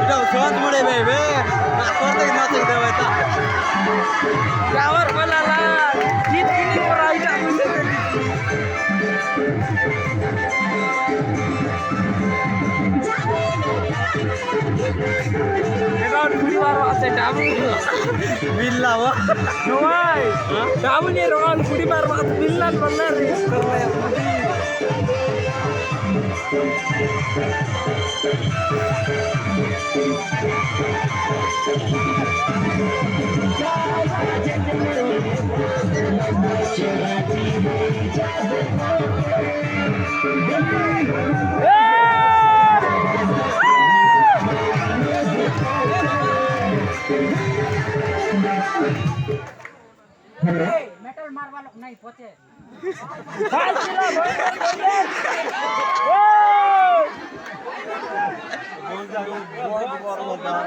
Itu soal muda bebe, nak kortek mati kita beta. Kawar balala, jit ini perai tak bisa. Kau di baru ada damu. Bila wah. Noai, damu ni orang di baru ada bilan benar ni. मेटल मारवा लोग नहीं पहुंचे। Bola, bola, bola.